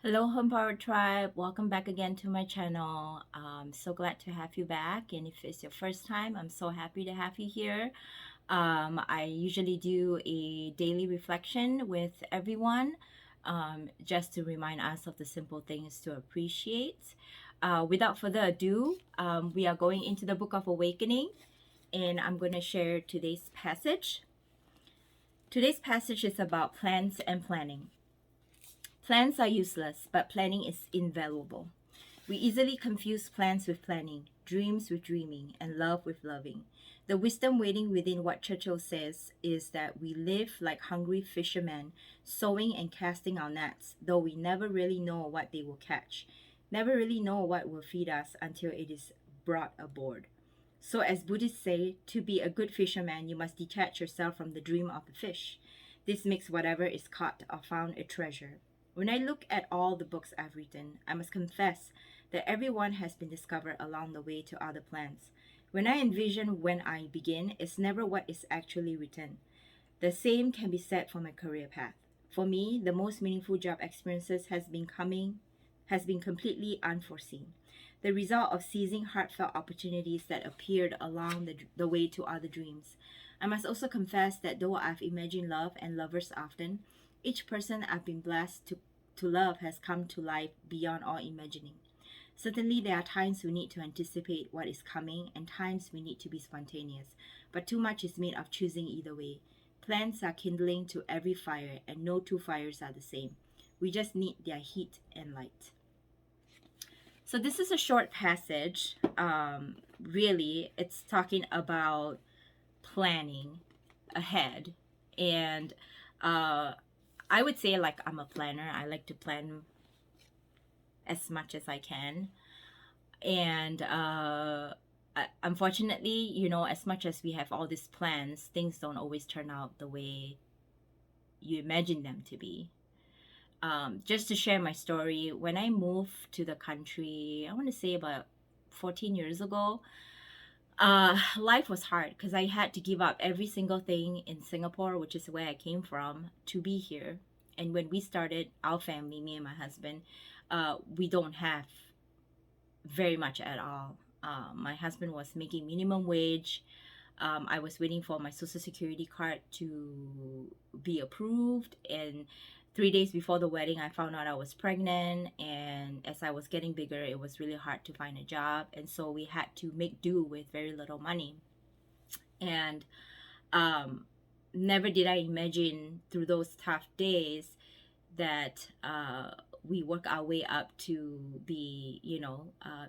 Hello, Homepower Tribe. Welcome back again to my channel. So glad to have you back. And if it's your first time, I'm so happy to have you here. I usually do a daily reflection with everyone just to remind us of the simple things to appreciate. Without further ado, we are going into the Book of Awakening, and I'm going to share today's passage. Today's passage is about plans and planning. Plans are useless, but planning is invaluable. We easily confuse plans with planning, dreams with dreaming, and love with loving. The wisdom waiting within what Churchill says is that we live like hungry fishermen, sowing and casting our nets, though we never really know what they will catch, never really know what will feed us until it is brought aboard. So, as Buddhists say, to be a good fisherman, you must detach yourself from the dream of the fish. This makes whatever is caught or found a treasure. When I look at all the books I've written, I must confess that every one has been discovered along the way to other plans. When I envision when I begin, it's never what is actually written. The same can be said for my career path. For me, the most meaningful job experiences has been completely unforeseen. The result of seizing heartfelt opportunities that appeared along the way to other dreams. I must also confess that though I've imagined love and lovers often, each person I've been blessed to love has come to life beyond all imagining. Certainly, there are times we need to anticipate what is coming and times we need to be spontaneous, but too much is made of choosing either way. Plants are kindling to every fire, and no two fires are the same. We just need their heat and light. So, this is a short passage. Really, it's talking about planning ahead. And I would say, like, I'm a planner. I like to plan as much as I can. And unfortunately, as much as we have all these plans, things don't always turn out the way you imagine them to be. Just to share my story, when I moved to the country, I want to say about 14 years ago, life was hard because I had to give up every single thing in Singapore, which is where I came from, to be here. And when we started our family, me and my husband, we don't have very much at all. My husband was making minimum wage. I was waiting for my social security card to be approved, and 3 days before the wedding, I found out I was pregnant. And as I was getting bigger, it was really hard to find a job, and so we had to make do with very little money. And um, never did I imagine through those tough days that we work our way up to be,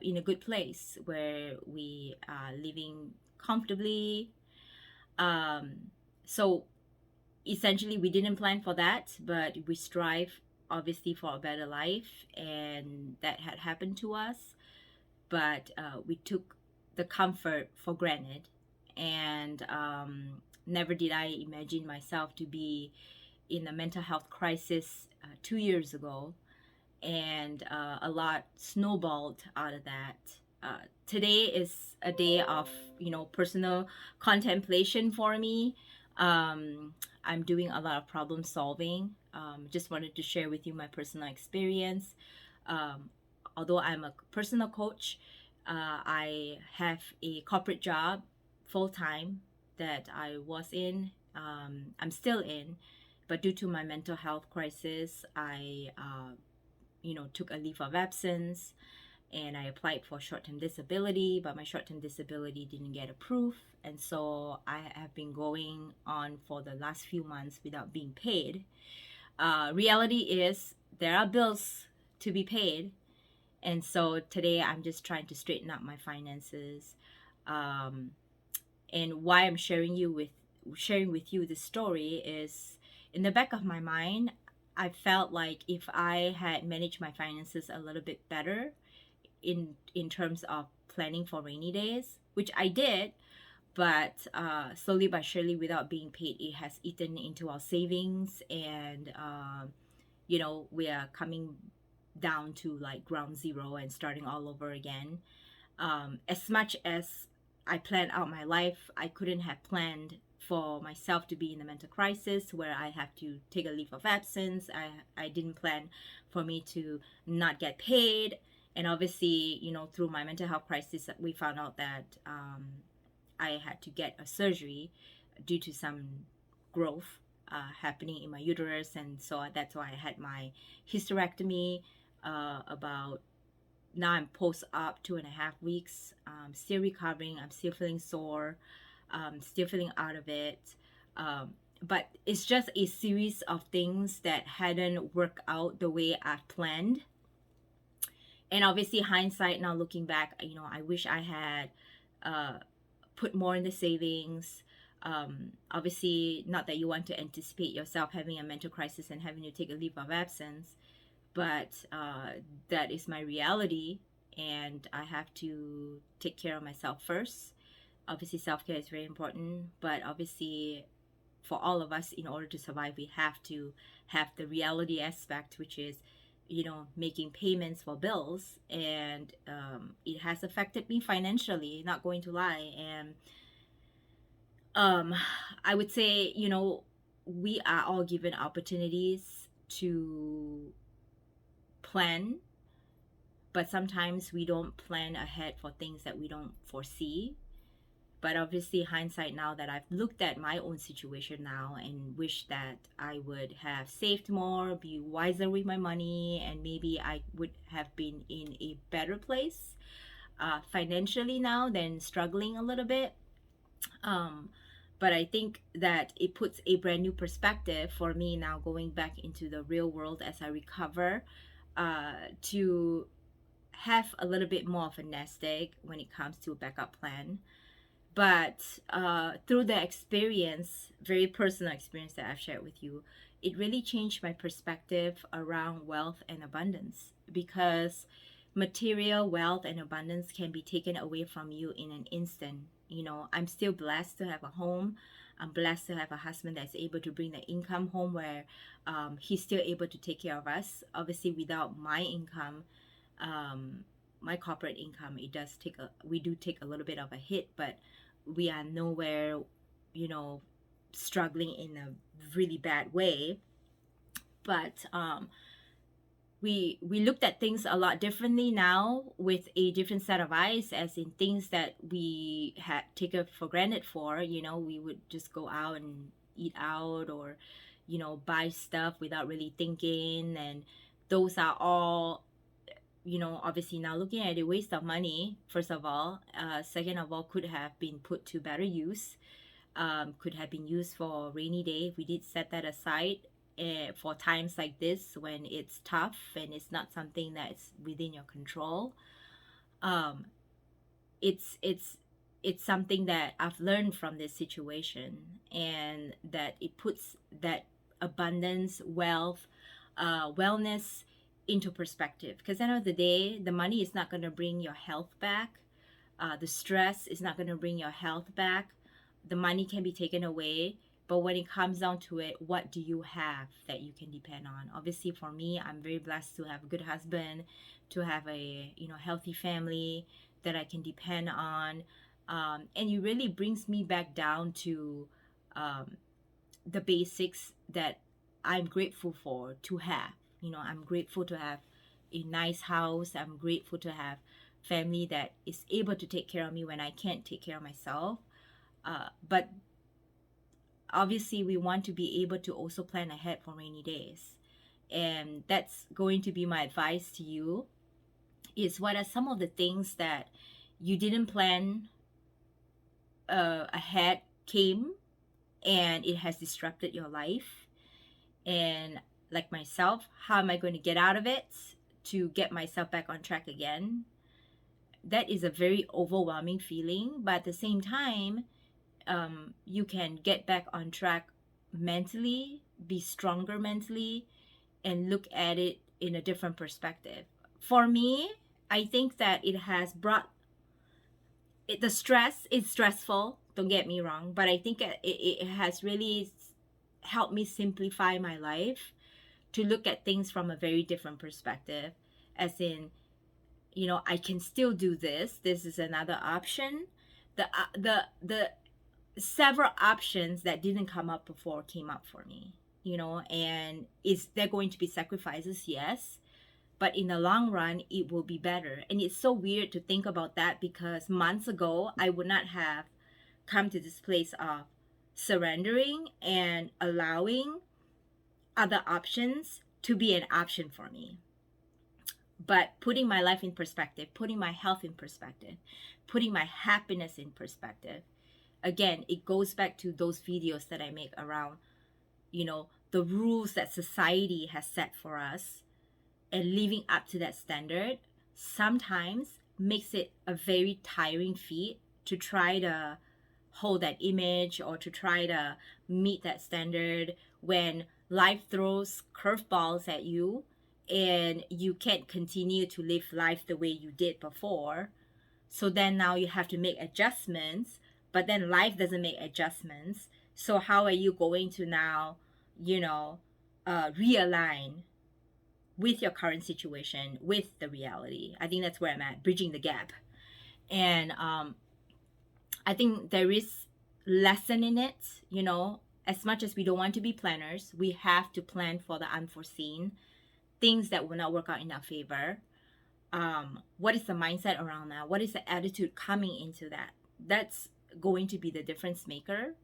in a good place where we are living comfortably. So essentially, we didn't plan for that, but we strive obviously for a better life, and that had happened to us. But we took the comfort for granted, and never did I imagine myself to be in a mental health crisis 2 years ago, and a lot snowballed out of that. Today is a day of personal contemplation for me. I'm doing a lot of problem solving. Just wanted to share with you my personal experience. Um, Although I'm a personal coach, I have a corporate job full time that I was in. I'm still in, but due to my mental health crisis, I took a leave of absence, and I applied for short-term disability, but my short-term disability didn't get approved, and so I have been going on for the last few months without being paid. Reality is there are bills to be paid, and so today I'm just trying to straighten up my finances. Um, and why I'm sharing with you this story is, in the back of my mind, I felt like if I had managed my finances a little bit better in terms of planning for rainy days, which I did, but slowly but surely, without being paid, it has eaten into our savings, and we are coming down to like ground zero and starting all over again. As much as I planned out my life, I couldn't have planned for myself to be in a mental crisis where I have to take a leave of absence. I didn't plan for me to not get paid. And obviously, through my mental health crisis, we found out that I had to get a surgery due to some growth happening in my uterus. And so that's why I had my hysterectomy about now I'm post-op 2.5 weeks. Still recovering. I'm still feeling sore. Still feeling out of it. But it's just a series of things that hadn't worked out the way I planned. And obviously, hindsight now looking back, I wish I had put more in the savings. Obviously, not that you want to anticipate yourself having a mental crisis and having to take a leave of absence, but that is my reality, and I have to take care of myself first. Obviously, self-care is very important, but obviously for all of us, in order to survive, we have to have the reality aspect, which is making payments for bills. And it has affected me financially, not going to lie. And I would say, we are all given opportunities to plan, but sometimes we don't plan ahead for things that we don't foresee. But obviously, hindsight now that I've looked at my own situation now and wish that I would have saved more, be wiser with my money, and maybe I would have been in a better place financially now than struggling a little bit. But I think that it puts a brand new perspective for me now going back into the real world as I recover, to have a little bit more of a nest egg when it comes to a backup plan. But through the experience, very personal experience that I've shared with you, it really changed my perspective around wealth and abundance, because material wealth and abundance can be taken away from you in an instant. I'm still blessed to have a home. I'm blessed to have a husband that's able to bring the income home, where he's still able to take care of us. Obviously, without my income, my corporate income, we do take a little bit of a hit, but we are nowhere, struggling in a really bad way. But we looked at things a lot differently now, with a different set of eyes, as in things that we had taken for granted for. We would just go out and eat out, or buy stuff without really thinking, and those are all, obviously now looking at it, waste of money, first of all. Second of all, could have been put to better use. Could have been used for a rainy day if we did set that aside, for times like this when it's tough and it's not something that's within your control. It's something that I've learned from this situation, and that it puts that abundance, wealth, wellness into perspective. Because at the end of the day, the money is not going to bring your health back. The stress is not going to bring your health back. The money can be taken away, but when it comes down to it, what do you have that you can depend on? Obviously, for me, I'm very blessed to have a good husband, to have a healthy family that I can depend on, and it really brings me back down to the basics that I'm grateful for to have. I'm grateful to have a nice house. I'm grateful to have family that is able to take care of me when I can't take care of myself. But obviously, we want to be able to also plan ahead for rainy days. And that's going to be my advice to you, is what are some of the things that you didn't plan ahead came, and it has disrupted your life. And like myself, how am I going to get out of it to get myself back on track again? That is a very overwhelming feeling, but at the same time, you can get back on track mentally, be stronger mentally, and look at it in a different perspective. For me, I think that it has brought the stress is stressful, don't get me wrong, but I think it has really helped me simplify my life, to look at things from a very different perspective, as in, I can still do this. This is another option. The several options that didn't come up before came up for me, and is there going to be sacrifices? Yes. But in the long run, it will be better. And it's so weird to think about that, because months ago, I would not have come to this place of surrendering and allowing other options to be an option for me. But putting my life in perspective, putting my health in perspective, putting my happiness in perspective, again, it goes back to those videos that I make around, the rules that society has set for us, and living up to that standard sometimes makes it a very tiring feat to try to hold that image or to try to meet that standard when life throws curveballs at you and you can't continue to live life the way you did before. So then now you have to make adjustments, but then life doesn't make adjustments. So how are you going to now, realign with your current situation, with the reality? I think that's where I'm at, bridging the gap. And I think there is lesson in it. As much as we don't want to be planners, we have to plan for the unforeseen, things that will not work out in our favor. What is the mindset around that? What is the attitude coming into that? That's going to be the difference maker.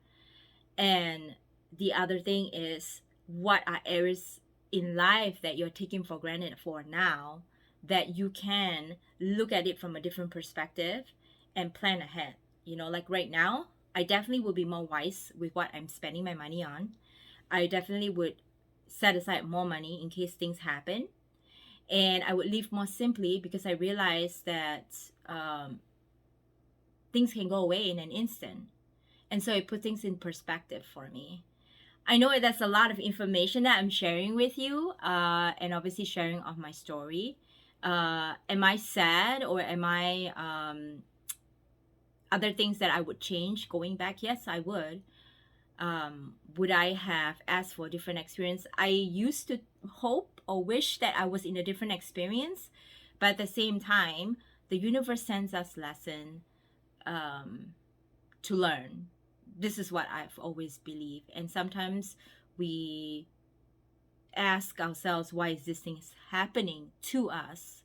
And the other thing is, what are areas in life that you're taking for granted for now that you can look at it from a different perspective and plan ahead? Like right now, I definitely would be more wise with what I'm spending my money on. I definitely would set aside more money in case things happen. And I would live more simply, because I realized that things can go away in an instant. And so it put things in perspective for me. I know that's a lot of information that I'm sharing with you, and obviously sharing of my story. Am I sad, or am I other things that I would change going back? Yes, I would. Would I have asked for a different experience? I used to hope or wish that I was in a different experience, but at the same time, the universe sends us lesson to learn. This is what I've always believed. And sometimes we ask ourselves, why is this thing happening to us,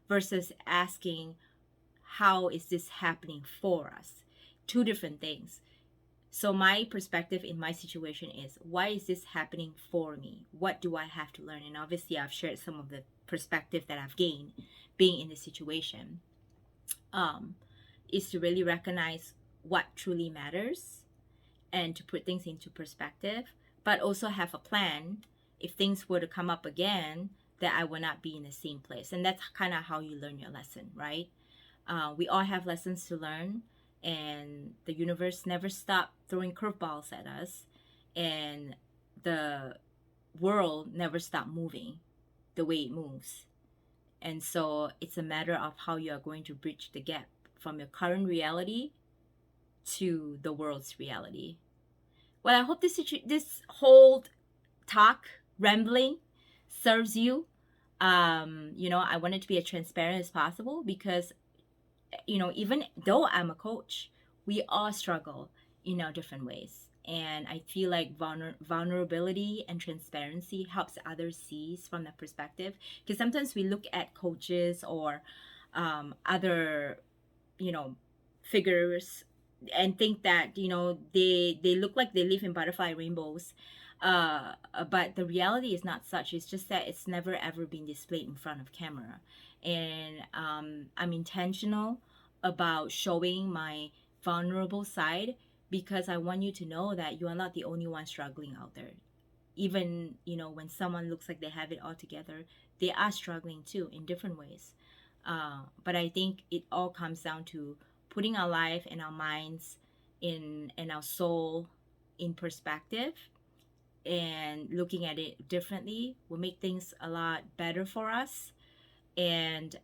versus asking, how is this happening for us? Two different things. So my perspective in my situation is, why is this happening for me? What do I have to learn? And obviously I've shared some of the perspective that I've gained being in this situation. Is to really recognize what truly matters and to put things into perspective, but also have a plan if things were to come up again, that I will not be in the same place. And that's kind of how you learn your lesson, right? We all have lessons to learn, and the universe never stopped throwing curveballs at us, and the world never stopped moving the way it moves. And so it's a matter of how you are going to bridge the gap from your current reality to the world's reality. Well, I hope this whole talk, rambling, serves you. I want it to be as transparent as possible, because even though I'm a coach, we all struggle in our different ways. And I feel like vulnerability and transparency helps others see from that perspective. Because sometimes we look at coaches or other, figures, and think that they look like they live in butterfly rainbows, but the reality is not such. It's just that it's never ever been displayed in front of camera. And I'm intentional about showing my vulnerable side, because I want you to know that you are not the only one struggling out there. Even when someone looks like they have it all together, they are struggling too in different ways. But I think it all comes down to putting our life and our minds and our soul in perspective, and looking at it differently will make things a lot better for us. And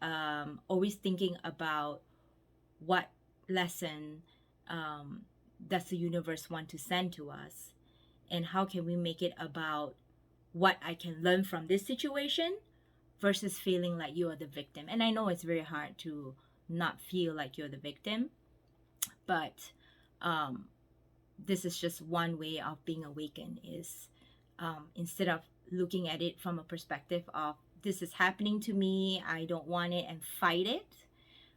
always thinking about what lesson does the universe want to send to us, and how can we make it about what I can learn from this situation, versus feeling like you are the victim. And I know it's very hard to not feel like you're the victim, but this is just one way of being awakened, is instead of looking at it from a perspective of this is happening to me, I don't want it, and fight it.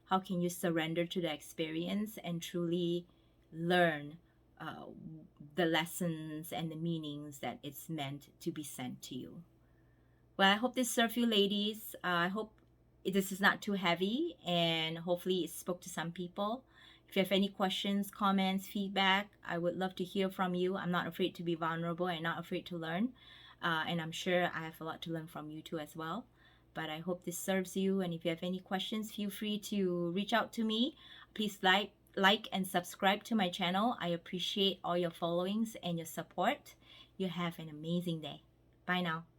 How can you surrender to the experience and truly learn uh, the lessons and the meanings that it's meant to be sent to you? Well, I hope this served you, ladies. I hope this is not too heavy, and hopefully it spoke to some people. If you have any questions, comments, feedback, I would love to hear from you. I'm not afraid to be vulnerable and not afraid to learn. And I'm sure I have a lot to learn from you too as well. But I hope this serves you. And if you have any questions, feel free to reach out to me. Please like and subscribe to my channel. I appreciate all your followings and your support. You have an amazing day. Bye now.